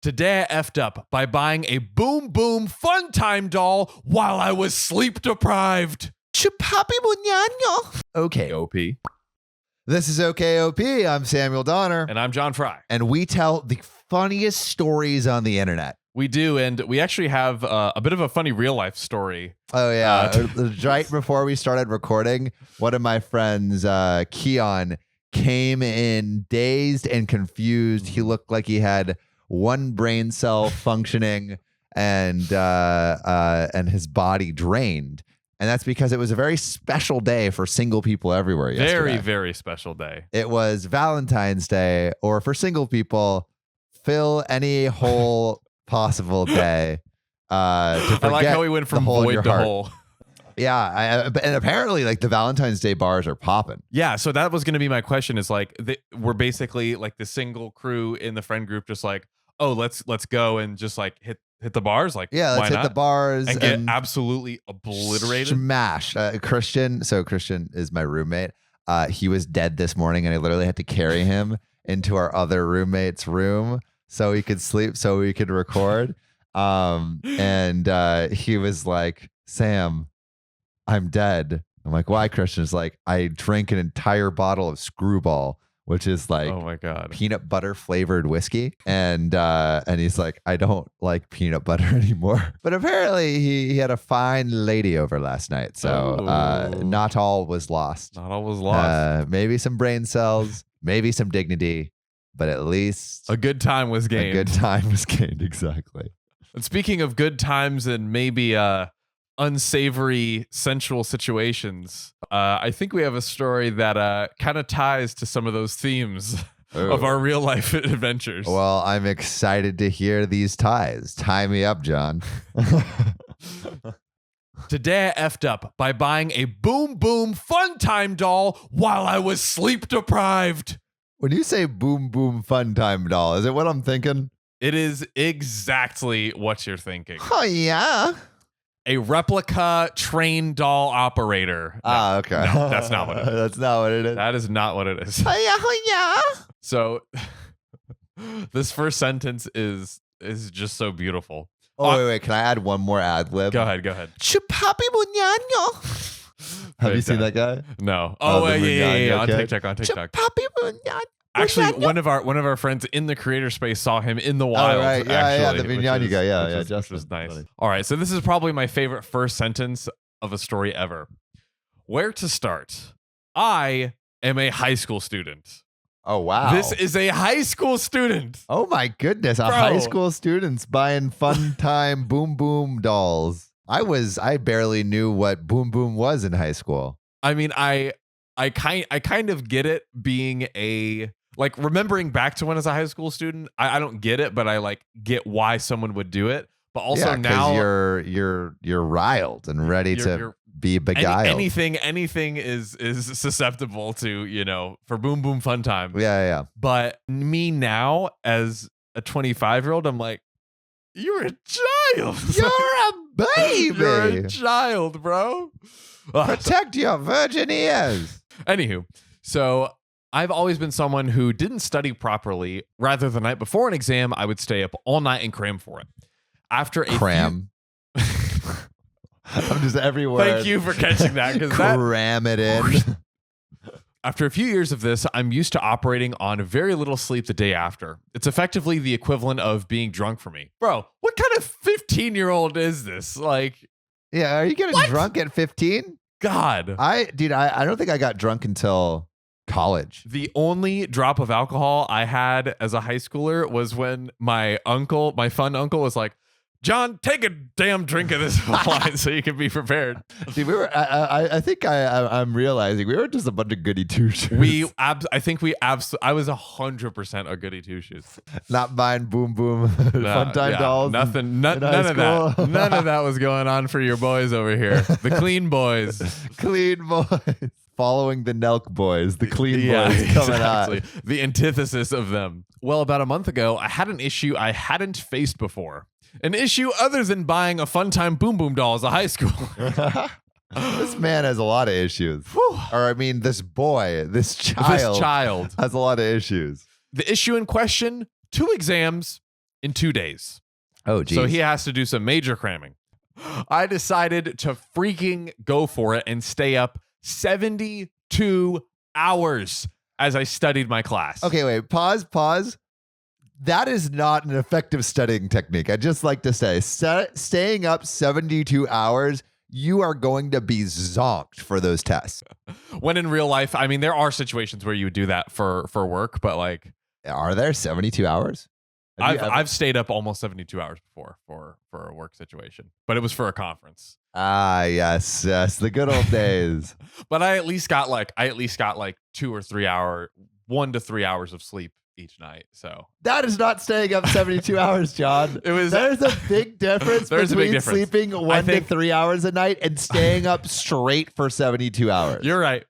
Today I effed up by buying a Boom Boom Fun Time doll while I was sleep deprived. Okay. OP. This is OKOP. I'm Samuel Donner. And I'm John Frye. And we tell the funniest stories on the internet. We do, and we actually have a bit of a funny real life story. Oh, yeah. Right before we started recording, one of my friends, Keon, came in dazed and confused. He looked like he had one brain cell functioning and his body drained. And that's because it was a very special day for single people everywhere yesterday. Very, very special day. It was Valentine's Day, or for single people, fill any hole possible day. To forget I like how we went from void to whole. Yeah, and apparently, like, the Valentine's Day bars are popping. Yeah, so that was going to be my question. Is like we're basically like the single crew in the friend group, just like, oh, let's go and just like hit the bars. Like, yeah, let's hit the bars and get absolutely obliterated. Smash. Christian. So Christian is my roommate. He was dead this morning, and I literally had to carry him into our other roommate's room so he could sleep, so we could record. And he was like, Sam, I'm dead. I'm like, why? Christian's like, I drank an entire bottle of Screwball, which is like, oh my God, peanut butter flavored whiskey. And he's like, I don't like peanut butter anymore. But apparently he had a fine lady over last night. So not all was lost. Not all was lost. Maybe some brain cells, maybe some dignity, but at least a good time was gained. A good time was gained, exactly. And speaking of good times and maybe unsavory sensual situations, I think we have a story that kind of ties to some of those themes of our real life adventures. Well, I'm excited to hear these ties. Tie me up, John. Today I effed up by buying a Boom Boom Fun Time doll while I was sleep deprived. When you say Boom Boom Fun Time doll, is it what I'm thinking? It is exactly what you're thinking. Oh, yeah. A replica train doll operator. No, okay. No, that's not what it is. That's not what it is. That is not what it is. Oh, yeah. So this first sentence is just so beautiful. Oh, wait. Can I add one more ad lib? Go ahead. Have you seen that guy? No. Oh, yeah. On okay. TikTok. Actually, one of our friends in the creator space saw him in the wild. Oh, right. Yeah, the Vignani guy. Yeah, which was nice. Funny. All right, so this is probably my favorite first sentence of a story ever. Where to start? I am a high school student. Oh, wow. This is a high school student. Oh, my goodness. A high school student's buying fun time Boom Boom dolls. I barely knew what Boom Boom was in high school. I mean, I kind of get it being like remembering back to when as a high school student, I don't get it, but I like get why someone would do it. But also now you're riled and ready to be beguiled. Anything is susceptible to, for Boom Boom Fun Time. Yeah. But me now as a 25-year-old, I'm like, you're a child. You're a baby. You're a child, bro. Protect your virgin ears. Anywho, so I've always been someone who didn't study properly. Rather, the night before an exam, I would stay up all night and cram for it. After a cram. I'm just everywhere. Thank you for catching that. Cram it in. After a few years of this, I'm used to operating on very little sleep the day after. It's effectively the equivalent of being drunk for me. Bro, what kind of 15-year-old is this? Like, yeah, are you getting drunk at 15? God. I don't think I got drunk until college. The only drop of alcohol I had as a high schooler was when my fun uncle was like, John, take a damn drink of this wine so you can be prepared. See, we were. I think I'm realizing we were just a bunch of goody two shoes. I was 100% a goody two shoes. Not buying Boom Boom Fun Time dolls. Nothing. None of that. None of that was going on for your boys over here. The clean boys. Clean boys. Following the Nelk boys, the clean boys coming out. The antithesis of them. Well, about a month ago, I had an issue I hadn't faced before. An issue other than buying a Fun Time Boom Boom doll as a high school. This man has a lot of issues. Whew. Or I mean, this child has a lot of issues. The issue in question, 2 exams, in 2 days. Oh, geez. So he has to do some major cramming. I decided to freaking go for it and stay up 72 hours as I studied my class. Okay, wait, pause. That is not an effective studying technique. I'd just like to say, staying up 72 hours, you are going to be zonked for those tests. When in real life, I mean, there are situations where you would do that for work, but like, are there 72 hours? I've stayed up almost 72 hours before for a work situation, but it was for a conference. Ah, yes, the good old days. But I at least got like 2 or 3 hour, 1 to 3 hours of sleep each night. So that is not staying up 72 hours, John. There's a big difference between sleeping 1 to 3 hours a night and staying up straight for 72 hours. You're right.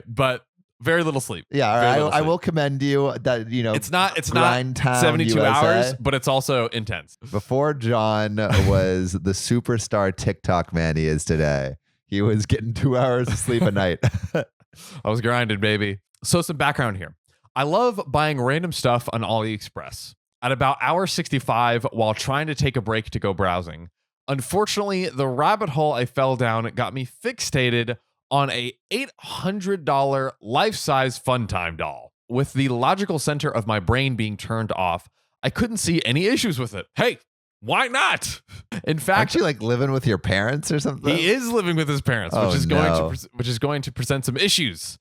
But very little sleep. Yeah, I will commend you that, it's not 72 USA. hours, but it's also intense. Before John was the superstar TikTok man he is today, he was getting 2 hours of sleep a night. I was grinding, baby. So some background here. I love buying random stuff on AliExpress. At about hour 65, while trying to take a break to go browsing, unfortunately, the rabbit hole I fell down got me fixated on a $800 life-size Fun Time doll. With the logical center of my brain being turned off, I couldn't see any issues with it. Hey, why not? In fact, aren't you like living with your parents or something? He is living with his parents, which is going to present some issues.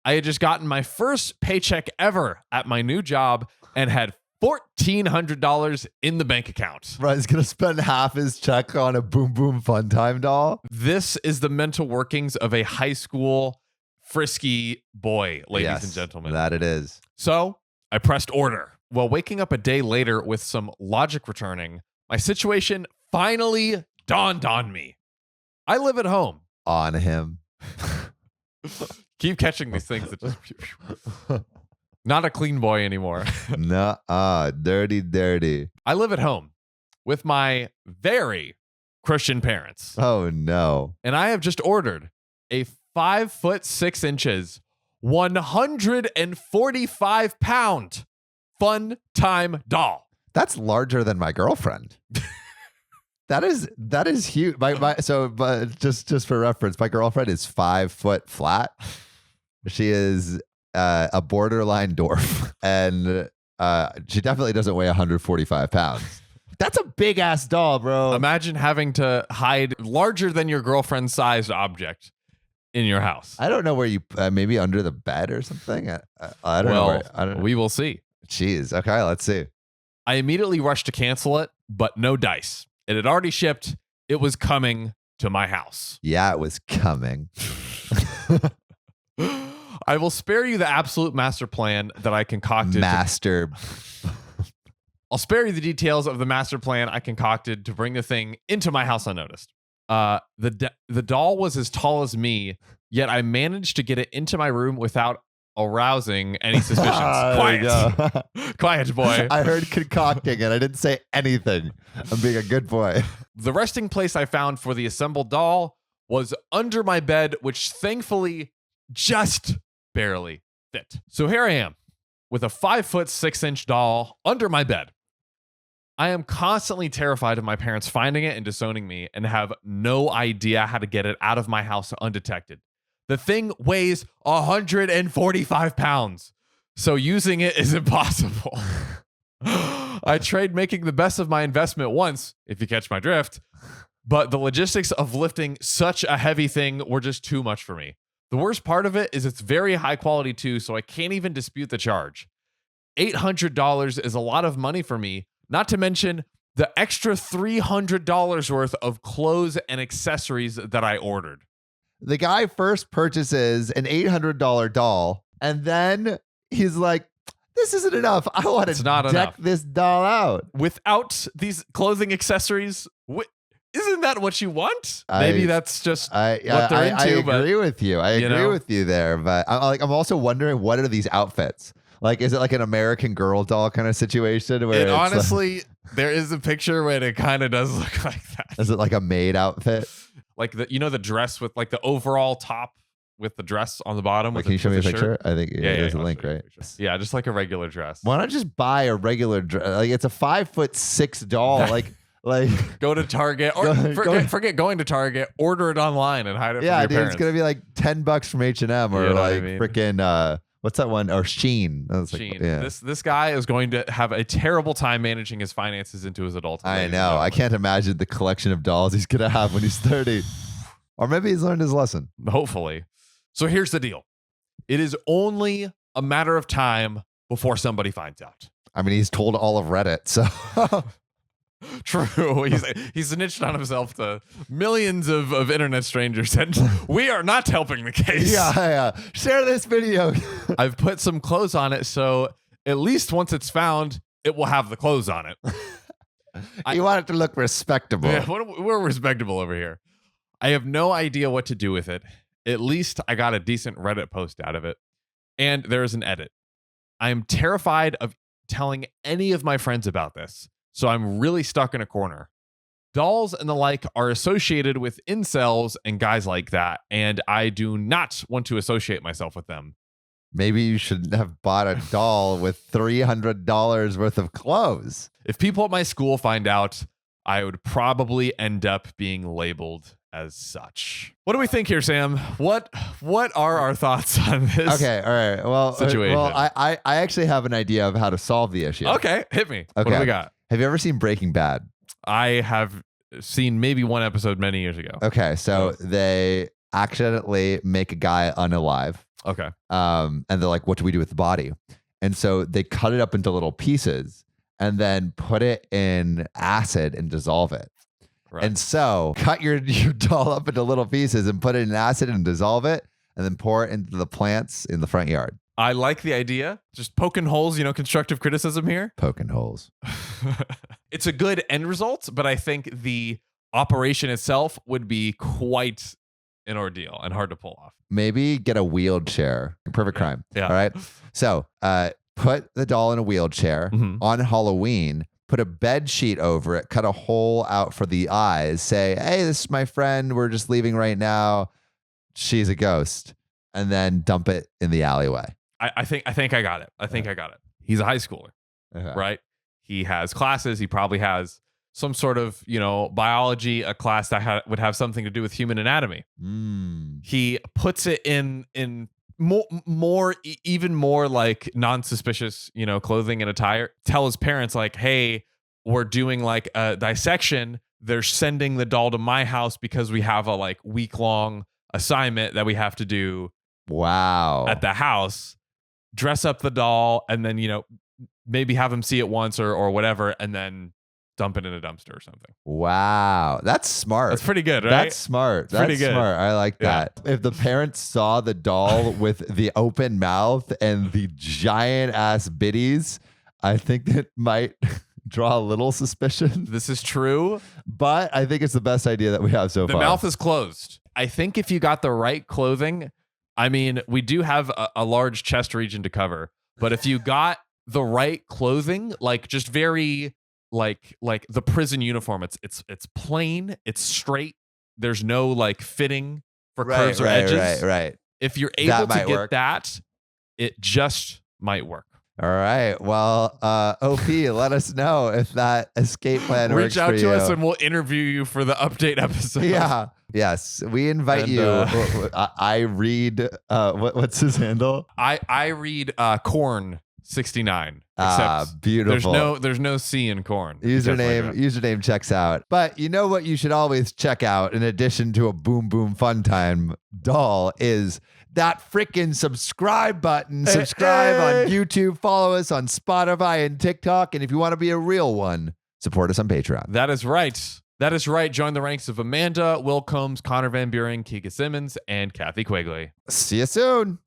I had just gotten my first paycheck ever at my new job and had $1,400 in the bank account. Right, he's gonna spend half his check on a Boom Boom Fun Time doll. This is the mental workings of a high school frisky boy, ladies and gentlemen. That it is. So I pressed order. While waking up a day later with some logic returning, my situation finally dawned on me. I live at home. On him. Keep catching these things that just not a clean boy anymore. Dirty. I live at home with my very Christian parents. Oh no. And I have just ordered a 5'6", 145-pound Fun Time doll. That's larger than my girlfriend. That is huge. But just for reference, my girlfriend is 5 foot flat. She is a borderline dwarf, and she definitely doesn't weigh 145 pounds. That's a big ass doll, bro. Imagine having to hide larger than your girlfriend's sized object in your house. I don't know where you maybe under the bed or something. I don't know. I don't know. We will see. Jeez. Okay, let's see. I immediately rushed to cancel it, but no dice. It had already shipped. It was coming to my house. Yeah, it was coming. I will spare you the absolute master plan that I concocted. I'll spare you the details of the master plan I concocted to bring the thing into my house unnoticed. The doll was as tall as me, yet I managed to get it into my room without arousing any suspicions. Quiet. Quiet, boy. I heard concocting and I didn't say anything. I'm being a good boy. The resting place I found for the assembled doll was under my bed, which thankfully just barely fit. So here I am with a 5'6" doll under my bed. I am constantly terrified of my parents finding it and disowning me and have no idea how to get it out of my house undetected. The thing weighs 145 pounds, so using it is impossible. I tried making the best of my investment once, if you catch my drift, but the logistics of lifting such a heavy thing were just too much for me. The worst part of it is it's very high quality too, so I can't even dispute the charge. $800 is a lot of money for me, not to mention the extra $300 worth of clothes and accessories that I ordered. The guy first purchases an $800 doll, and then he's like, this isn't enough. I want to deck this doll out. Without these clothing accessories, isn't that what you want? Maybe that's just what they're into. I agree with you. I agree with you there. But I'm also wondering, what are these outfits? Like, is it like an American Girl doll kind of situation? Where honestly, there is a picture where it kind of does look like that. Is it like a maid outfit? Like the dress with like the overall top with the dress on the bottom. Can you show me a with picture? shirt. I think there's a I'll link, show you a right? picture. Yeah, just like a regular dress. Why not just buy a regular dress? Like it's a 5'6" doll. like go to Target or forget going to Target. Order it online and hide it. Yeah, from your dude, it's gonna be like $10 from H&M or freaking what's that one? Or Shein. Shein. This guy is going to have a terrible time managing his finances into his adulthood. I know. I can't imagine the collection of dolls he's gonna have when he's 30. Or maybe he's learned his lesson. Hopefully. So here's the deal. It is only a matter of time before somebody finds out. I mean, he's told all of Reddit, so true. He's snitched on himself to millions of internet strangers, and we are not helping the case. Yeah. Share this video. I've put some clothes on it, so at least once it's found, it will have the clothes on it. You want it to look respectable. Yeah, we're respectable over here. I have no idea what to do with it. At least I got a decent Reddit post out of it, and there is an edit. I am terrified of telling any of my friends about this. So I'm really stuck in a corner. Dolls and the like are associated with incels and guys like that, and I do not want to associate myself with them. Maybe you should have bought a doll with $300 worth of clothes. If people at my school find out, I would probably end up being labeled as such. What do we think here, Sam? What are our thoughts on this? Okay, all right. Well, situation? I actually have an idea of how to solve the issue. Okay, hit me. Okay. What do we got? Have you ever seen Breaking Bad? I have seen maybe one episode many years ago. Okay, so they accidentally make a guy unalive. Okay. And they're like, what do we do with the body? And so they cut it up into little pieces and then put it in acid and dissolve it. Right. And so cut your doll up into little pieces and put it in acid and dissolve it and then pour it into the plants in the front yard. I like the idea. Just poking holes, constructive criticism here. Poking holes. It's a good end result, but I think the operation itself would be quite an ordeal and hard to pull off. Maybe get a wheelchair. Perfect crime. Yeah. All right. So put the doll in a wheelchair on Halloween. Put a bed sheet over it, cut a hole out for the eyes, say, hey, this is my friend. We're just leaving right now. She's a ghost. And then dump it in the alleyway. I think I got it. I got it. He's a high schooler, right? He has classes. He probably has some sort of, biology, a class that would have something to do with human anatomy. He puts it in even more like non-suspicious, clothing and attire. Tell his parents like, hey, we're doing like a dissection. They're sending the doll to my house because we have a week-long assignment that we have to do. Wow. At the house. Dress up the doll and then, maybe have him see it once or whatever, and then dump it in a dumpster or something. Wow. That's smart. That's pretty good, right? That's smart. That's pretty good. Smart. I like that. If the parents saw the doll with the open mouth and the giant ass biddies, I think it might draw a little suspicion. This is true. But I think it's the best idea that we have so far. The mouth is closed. I think if you got the right clothing, I mean, we do have a large chest region to cover, but if you got the right clothing, just very like the prison uniform, it's plain, it's straight. There's no fitting for curves or edges. Right. If you're able to get that, it just might work. All right. Well, OP, let us know if that escape plan works for you. Reach out to us and we'll interview you for the update episode. Yeah. Yes. We invite you. I read, what's his handle? I read Corn 69. Beautiful. There's no C in Corn. Username checks out. But you know what you should always check out in addition to a Boom Boom Fun Time doll is that freaking subscribe button. Subscribe on YouTube. Follow us on Spotify and TikTok. And if you want to be a real one, support us on Patreon. That is right. Join the ranks of Amanda, Will Combs, Connor Van Buren, Keegan Simmons, and Kathy Quigley. See you soon.